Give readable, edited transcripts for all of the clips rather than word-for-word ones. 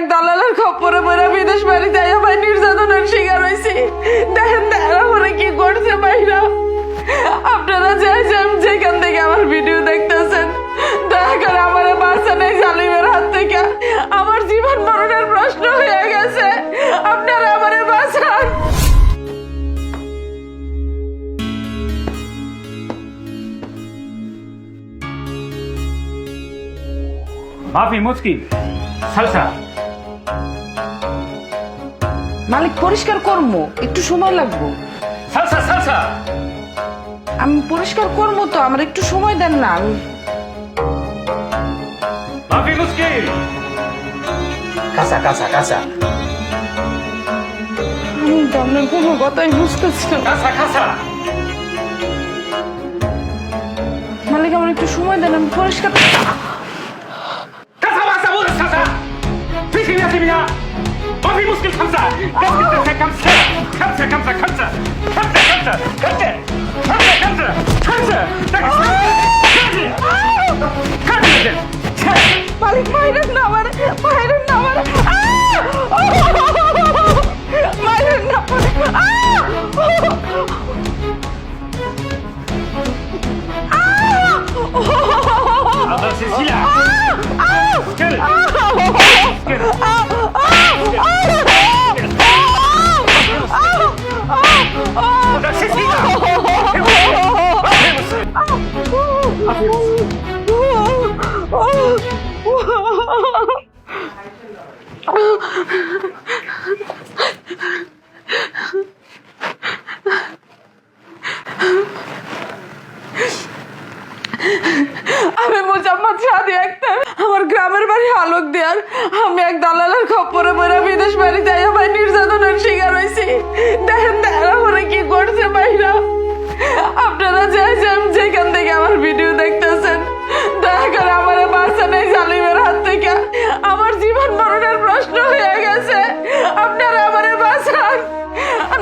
এক দালালের খপ্পরে পড়ে বিদেশ বাড়ি যাই ভাই নির্যাতনের শিকার হয়েছি। দেখেন আমার কি করছে ভাইরা। আপনারা যেখান থেকে আমার ভিডিও দেখতেছেন দয়া করে আমার বাঁচান এই জালিমের হাত থেকে। আমার জীবন মরণের প্রশ্ন হয়ে গেছে, আপনারা আমার বাঁচান। মাফি মুশকিল সালসা মালিক পরিষ্কার করবো, একটু সময় লাগবে। সালসা সালসা আমি পরিষ্কার করবো তো, আমার একটু সময় দেন না। মাফি মুশকিল কাঁচা কাঁচা কাঁচা আমি তো আপনার কোনো কথাই বুঝতেছি না। কাঁচা কাঁচা মালিক আমার একটু সময় দেন, আমি পরিষ্কার। কাঁচা বাসা বলে কাঁচা ফিসি না দিবি না মাফি মুশকিল কাঁচা কাঁচা কাঁচা কাঁচা কাঁচা কাঁচা কাঁচা কাঁচা কাঁচা কাঁচা কাঁচা কাঁচা মালিক মাইরেন না আমার, মাইরেন না আমার, মাইরেন না। Cecilia! Gel! Gel! Cecilia! আমি মোজাম্মদ শাদি আক্তার, আমার গ্রামের বাড়ি আলোক দেয়ার। আমি এক দালালের খপ্পরে পড়ে বিদেশ বাড়ি যাই ভাই নির্যাতনের শিকার হয়েছি। দেখেন আমার কি করছে ভাইরা। আপনারা যেখান থেকে আমার ভিডিও দেখতেছেন দয়া করে আমার বাঁচান এই জালিমের হাত থেকে। আমার জীবন মরণের প্রশ্ন হয়ে গেছে, আপনারা আমার বাঁচান,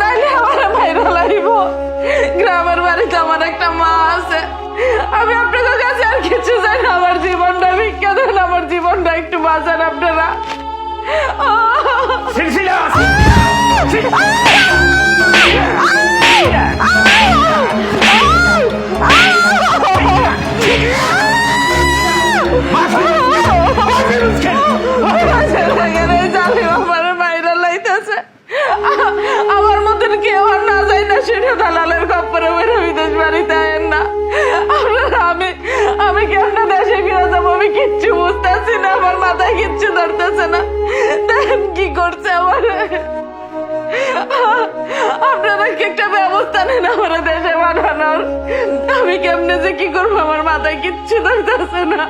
নাইলে আমার মাইরা লাগব। গ্রামের বাড়িতে আমার একটা মা আছে, আমি আপনাদের কাছে আর কিছু চাই না। আমার জীবনটা ভিক্ষা দেন, আমার জীবনটা একটু বাঁচান আপনারা। Cecilia! আমার মতন কেউ আর না যায় না, সেটা দালালের খপ্পরে বেরো বিদেশ বাড়িতে আয়েন না। আমি কেমন দেশে ফিরে যাবো আমি কিচ্ছু বুঝতেছি না, আমার মাথায় কিচ্ছু ধরতেছে না। দেখেন কি করছে আমার। আপনারা কি একটা ব্যবস্থা নেন আমার দেশে পাঠানোর। আমি কেমনে যে কি করবো আমার মাথায় কিচ্ছু ধরতেছে না।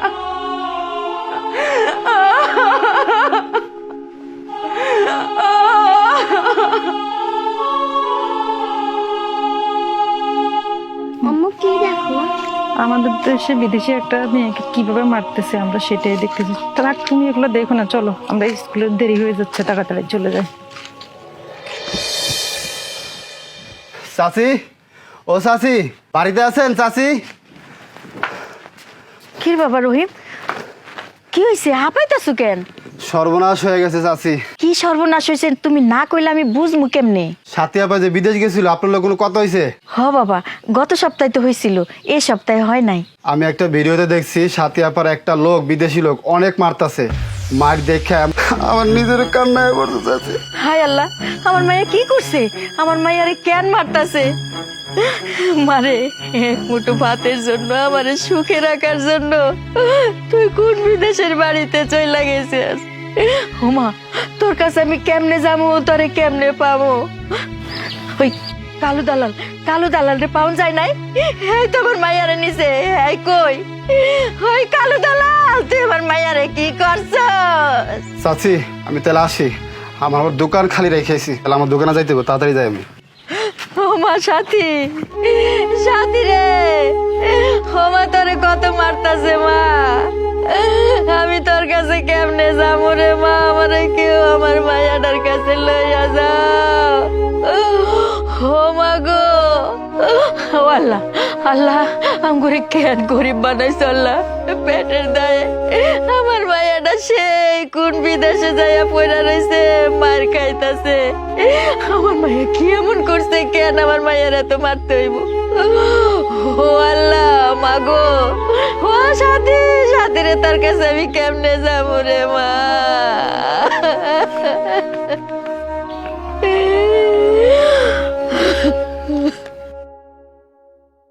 আমাদের দেশে বিদেশি একটা মেয়েকে কিভাবে মারতেছে আমরা সেটাই দেখতেছি। তারা তুমি এগুলো দেখো না, চলো আমরা স্কুলে দেরি হয়ে যাচ্ছে, তাড়াতাড়ি চলে যাই। চাচি, ও চাচি, বাড়িতে আছেন চাচি? কি বাবা রহিম, কি হয়েছে? হাঁপাইতেছো কেন? সর্বনাশ হয়ে গেছে চাচি। কি সর্বনাশ হয়েছে তুমি না কইলে আমি বুঝবো কেমনে? সাথী আপা যে বিদেশ গেছিল, আপনার লোক কোনো কথা হয়েছে? হ বাবা, গত সপ্তাহে তো হয়েছিল, এই সপ্তাহে হয় নাই। আমি একটা ভিডিওতে দেখছি সাথী আপার একটা লোক, বিদেশি লোক অনেক মারতাছে। মার দেখে আমার নিজের কান্নায় পড়তে চাচি। হায় আল্লাহ, আমার মাইয়া কি করছে? আমার মাইয়ারে কেন মারতাছে? মারে এক মুঠো ভাতের জন্য, আমারে সুখে রাখার জন্য তুই কোন বিদেশের বাড়িতে চইলা গেছিস? ওমা, তোর কাছে আমি কেমনে যাবো, তোরে কেমনে পাবো? ওই কালু দালাল রে পাউন যায় নাই? এই তো আমার মাইয়ারে নিছে। এই কই ওই কালু দালাল, তুই আমার মাইয়ারে কি করছস? চাচি আমি তাহলে আসি, আমার দোকান খালি রেখেছি, তাহলে আমার দোকানে যাইতে হবে, তাড়াতাড়ি যাই আমি। ও মা সাথী রে, ও মা তোরে কত মারতাছে মা। আমি তোর কাছে কেমনে যাবো রে মা? আমারে কেউ আমার মায়াটার কাছে লইয়া যাও। ও মা গো, ও আল্লাহ, আল্লাহ আমগরে কেন গরিব বানাইছ আল্লাহ, পেটের দায়ে আমার মায়াটা সেই কোন বিদেশে যাইয়া পড়া রইছে, মার খাইতাছে। আমার মায়া কি এমন করছে, কেন আমার মায়ের এত মারতে হইব? ও আল্লাহ, মাগো, ও সাথী, সাথীরে তার কাছে আমি কেমনে যাবো রে মা?